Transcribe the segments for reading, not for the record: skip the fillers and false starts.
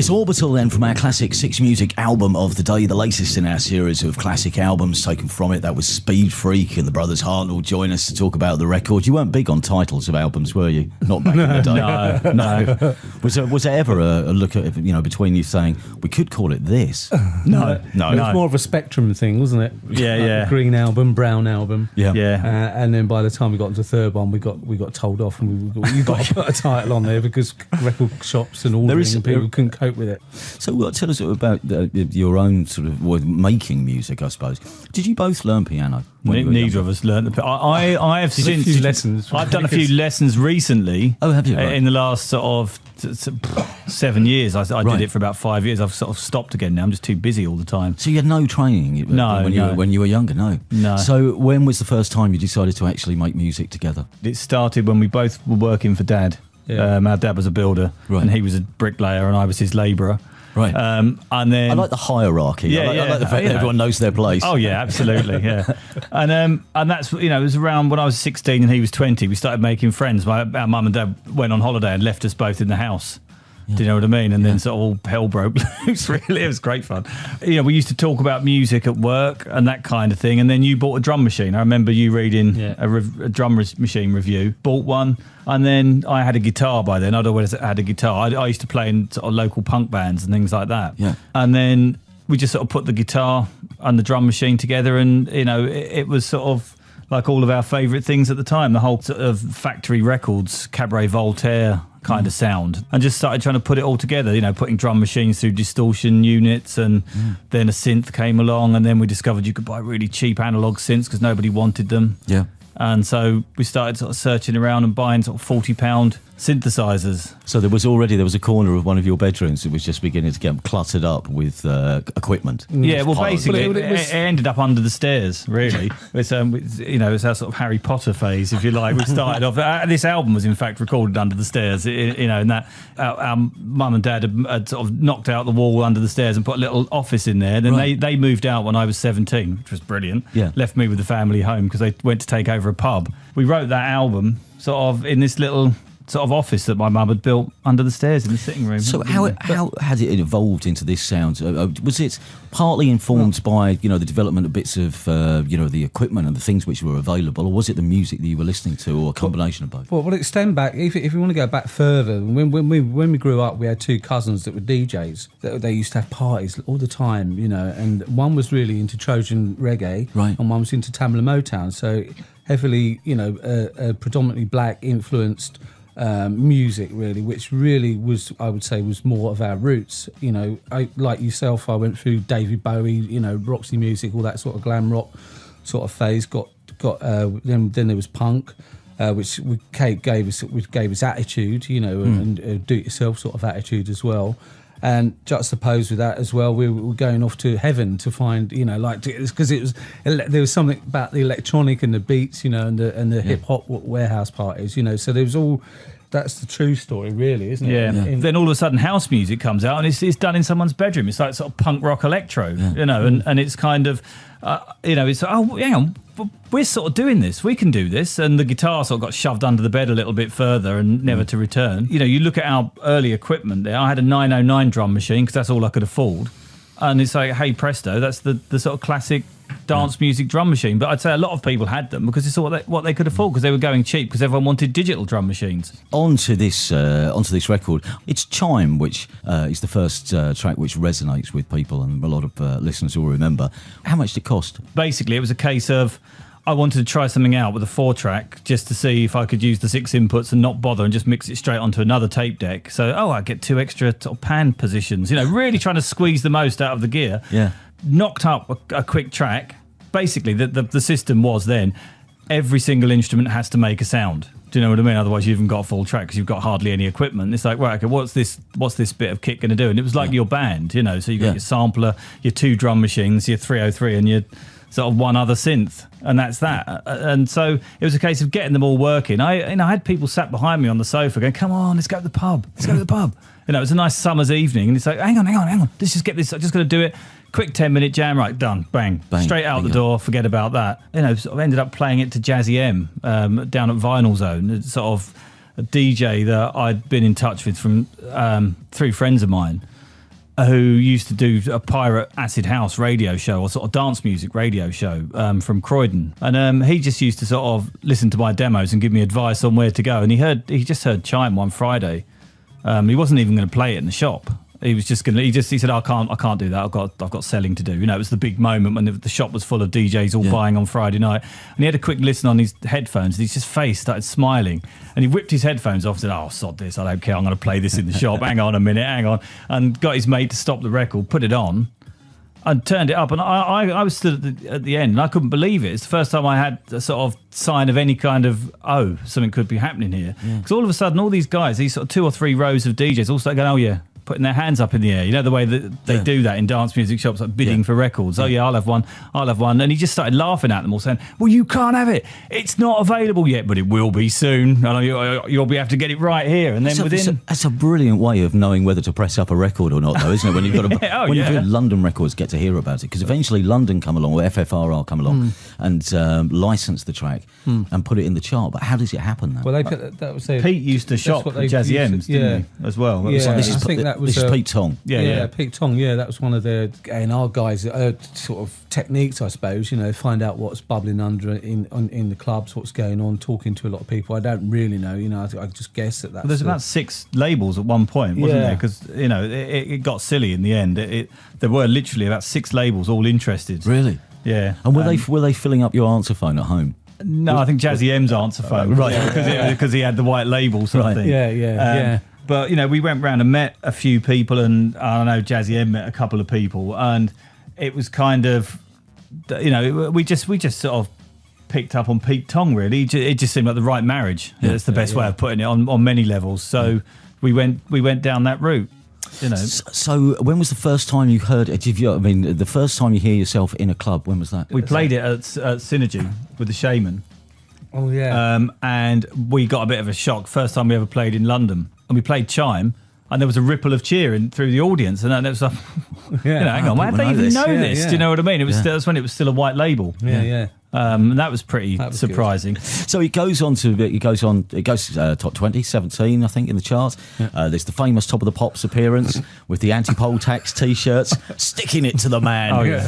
It's Orbital then from our classic 6 Music album of the day, the latest in our series of classic albums taken from it. That was Speed Freak, and the brothers Hart will join us to talk about the record. You weren't big on titles of albums, were you? Not back in the day. No. Was there ever a look at, between you saying, we could call it this? No. It was more of a spectrum thing, wasn't it? Yeah. Green album, brown album. Yeah. And then by the time we got into the third one, we got told off, and you got to put a title on there because record shops and ordering and people couldn't cope with it. So tell us about your own sort of making music, I suppose. Did you both learn piano? Neither of us learned the piano. I have since a few lessons. I've done a few lessons recently. Oh, have you? Right. In the last sort of 7 years. I did it for about 5 years. I've sort of stopped again now. I'm just too busy all the time. So you had no training when you were younger? No. So when was the first time you decided to actually make music together? It started when we both were working for Dad. Yeah. Our dad was a builder, and he was a bricklayer, and I was his labourer. Right. And then I like the hierarchy. I like the fact that everyone knows their place. Oh yeah, absolutely. Yeah. And that's it was around when I was 16 and he was 20. We started making friends. Our mum and dad went on holiday and left us both in the house. Yeah. Do you know what I mean? And then sort of all hell broke loose, really. It was great fun. We used to talk about music at work and that kind of thing. And then you bought a drum machine. I remember you reading a drum machine review, bought one. And then I had a guitar by then. I'd always had a guitar. I used to play in sort of local punk bands and things like that. Yeah. And then we just sort of put the guitar and the drum machine together. And, it was sort of like all of our favourite things at the time. The whole sort of Factory Records, Cabaret Voltaire kind of sound, and just started trying to put it all together, putting drum machines through distortion units, and then a synth came along, and then we discovered you could buy really cheap analog synths because nobody wanted them. Yeah. And so we started sort of searching around and buying sort of £40 synthesizers. So there was a corner of one of your bedrooms that was just beginning to get cluttered up with equipment. Yeah, well, basically, it ended up under the stairs. Really, it's it's our sort of Harry Potter phase, if you like. We started off. This album was in fact recorded under the stairs. And that our mum and dad had sort of knocked out the wall under the stairs and put a little office in there. Then they moved out when I was 17, which was brilliant. Yeah, left me with the family home because they went to take over a pub. We wrote that album sort of in this little sort of office that my mum had built under the stairs in the sitting room. So how had it evolved into this sound? Was it partly informed by the development of bits of the equipment and the things which were available, or was it the music that you were listening to, or a combination of both? Well, extend back. If you want to go back further, when we grew up, we had 2 cousins that were DJs. They used to have parties all the time, and one was really into Trojan reggae, right, and one was into Tamla Motown. So heavily, predominantly black influenced music, really, which really was, I would say, was more of our roots. I, like yourself, I went through David Bowie, Roxy music, all that sort of glam rock sort of phase. Then there was punk, which gave us attitude, and do-it-yourself sort of attitude as well. And juxtaposed with that as well, we were going off to heaven to find, because there was something about the electronic and the beats, and the hip hop warehouse parties, so there was all. That's the true story, really, isn't it? Yeah. Then all of a sudden, house music comes out, and it's done in someone's bedroom. It's like sort of punk rock electro, and it's kind of, it's hang on, we're sort of doing this. We can do this, and the guitar sort of got shoved under the bed a little bit further and never to return. You look at our early equipment there. I had a 909 drum machine because that's all I could afford, and it's like, hey presto, that's the sort of classic dance music drum machine. But I'd say a lot of people had them because it's what they could afford, because they were going cheap, because everyone wanted digital drum machines. Onto this record, it's Chime, which is the first track which resonates with people, and a lot of listeners will remember. How much did it cost? Basically, it was a case of I wanted to try something out with a 4-track just to see if I could use the 6 inputs and not bother and just mix it straight onto another tape deck. So, I get 2 extra sort of pan positions, really trying to squeeze the most out of the gear. Yeah. Knocked up a quick track. Basically, the system was then every single instrument has to make a sound. Do you know what I mean? Otherwise, you haven't got a full track because you've got hardly any equipment. It's like, right, okay, what's this bit of kit going to do? And it was like your band, So you got your sampler, your 2 drum machines, your 303, and your sort of 1 other synth, and that's that. And so it was a case of getting them all working. I had people sat behind me on the sofa going, "Come on, let's go to the pub. Let's go to the pub." It was a nice summer's evening, and it's like, hang on. Let's just get this. I'm just going to do it. Quick 10-minute jam, right? Done. Bang. Straight out the door. Forget about that. Sort of ended up playing it to Jazzy M down at Vinyl Zone. It's sort of a DJ that I'd been in touch with from through friends of mine. who used to do a pirate acid house radio show or sort of dance music radio show from Croydon. And he just used to sort of listen to my demos and give me advice on where to go. And he just heard Chime one Friday. He wasn't even going to play it in the shop. He was just gonna. He said, "I can't do that. I've got selling to do." You know, it was the big moment when the shop was full of DJs all buying on Friday night, and he had a quick listen on his headphones. And his face started smiling, and he whipped his headphones off and said, "Oh, sod this! I don't care. I'm going to play this in the shop. Hang on a minute, hang on," and got his mate to stop the record, put it on, and turned it up. And I was stood at the end, and I couldn't believe it. It's the first time I had a sort of sign of any kind of something could be happening here. Because all of a sudden, all these guys, these sort of 2 or 3 rows of DJs, all start going, "Oh yeah." Putting their hands up in the air, you know, the way that they do that in dance music shops, like bidding for records. Oh yeah, I'll have one. And he just started laughing at them all, saying, "Well, you can't have it. It's not available yet, but it will be soon. And you'll be able to get it right here." And then that's a brilliant way of knowing whether to press up a record or not, though, isn't it? When you've got London records get to hear about it, because eventually London come along, or FFRR come along, and license the track and put it in the chart. But how does it happen now? Well, that was Pete used to shop with Jazzy M's, didn't he, as well? This is Pete Tong. Yeah, Pete Tong. Yeah, that was one of their A&R guys. Sort of techniques, I suppose. You know, find out what's bubbling under in the clubs, what's going on, talking to a lot of people. I don't really know. You know, I just guess that. There's about 6 labels at one point, wasn't there? Because you know, it got silly in the end. There were literally about 6 labels all interested. Really? Yeah. And were they filling up your answer phone at home? No, I think Jazzy M's answer phone, right? Because he had the white label sort of thing. Yeah. But, you know, we went round and met a few people, and I don't know, Jazzy M met a couple of people, and it was kind of, you know, we just sort of picked up on Pete Tong, really. It just seemed like the right marriage. That's the best way of putting it on many levels. So we went down that route, you know. So when was the first time you heard it? The first time you hear yourself in a club, when was that? We played it at Synergy with the Shaman. Oh, yeah. And we got a bit of a shock. First time we ever played in London. And we played Chime, and there was a ripple of cheering through the audience. And then it was like, you know, hang on, how do they even know this? Do you know what I mean? That's when it was still a white label. Yeah. And that was pretty surprising. Good. So it goes top 20, 17, I think, in the charts. There's the famous Top of the Pops appearance with the anti-poll tax T-shirts, sticking it to the man. Oh yeah.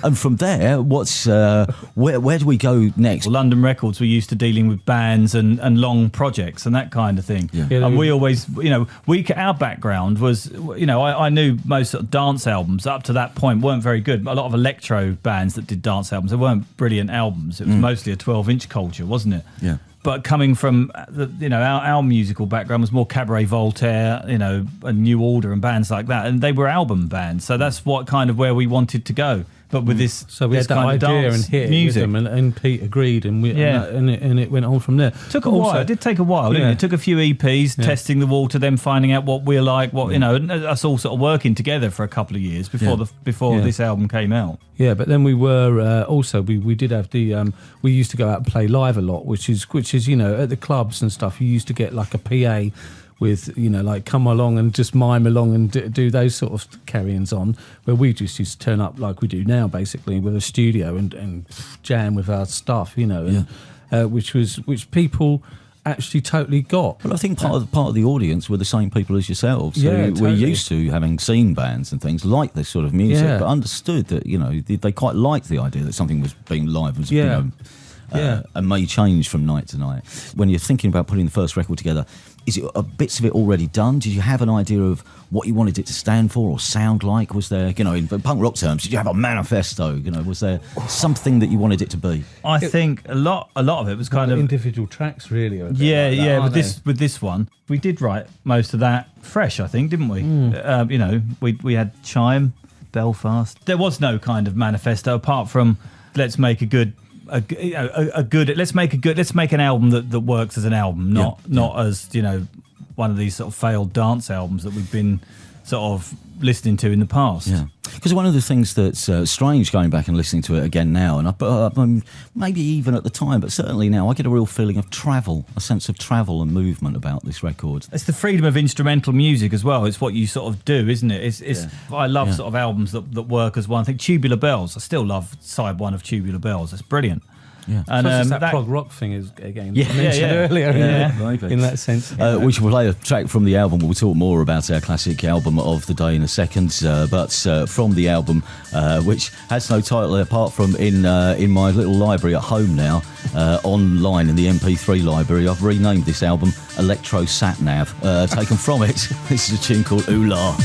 And from there, where do we go next? Well, London Records were used to dealing with bands and long projects and that kind of thing. Yeah. And we always, you know, our background was, you know, I knew most sort of dance albums up to that point weren't very good. A lot of electro bands that did dance albums, they weren't brilliant albums. It was mostly a 12-inch culture, wasn't it? Yeah. But coming from, our musical background was more Cabaret Voltaire, you know, and New Order and bands like that. And they were album bands. So that's what kind of where we wanted to go. But with this, so we had that idea and hit music, with them, and Pete agreed, and it went on from there. Took a while. It did take a while, didn't it? It took a few EPs, testing the water, then finding out what we're like, you know, and us all sort of working together for a couple of years before this album came out. Yeah, but then we were also we did have the we used to go out and play live a lot, which is you know, at the clubs and stuff, you used to get like a PA with, you know, like come along and just mime along and do those sort of carry-ons on, where we just used to turn up like we do now, basically, with a studio and jam with our stuff, you know, and, which people actually totally got. Well, I think part of the audience were the same people as yourselves. So totally. We're used to having seen bands and things like this sort of music, but understood that, you know, they quite liked the idea that something was being live was, you know, and may change from night to night. When you're thinking about putting the first record together, is it bits of it already done? Did you have an idea of what you wanted it to stand for or sound like? Was there, you know, in punk rock terms, did you have a manifesto? You know, was there something that you wanted it to be? I think a lot of it was kind of individual tracks, really. With this one, we did write most of that fresh, I think, didn't we? You know, we had Chime, Belfast. There was no kind of manifesto apart from let's make let's make an album that works as an album, not as, you know, one of these sort of failed dance albums that we've been sort of listening to in the past. Yeah, because one of the things that's strange going back and listening to it again now, and maybe even at the time, but certainly now, I get a real feeling of travel, a sense of travel and movement about this record. It's the freedom of instrumental music as well. It's what you sort of do, isn't it? I love sort of albums that work as one. I think Tubular Bells, I still love side one of Tubular Bells. It's brilliant. Yeah. And Suppose it's that prog rock thing is again Yeah. mentioned earlier maybe. in that sense. We should play a track from the album. We'll talk more about our classic album of the day in a second. But from the album, which has no title apart from in my little library at home now, online in the MP3 library, I've renamed this album Electro Sat Nav. Taken from it, this is a tune called Ooh La.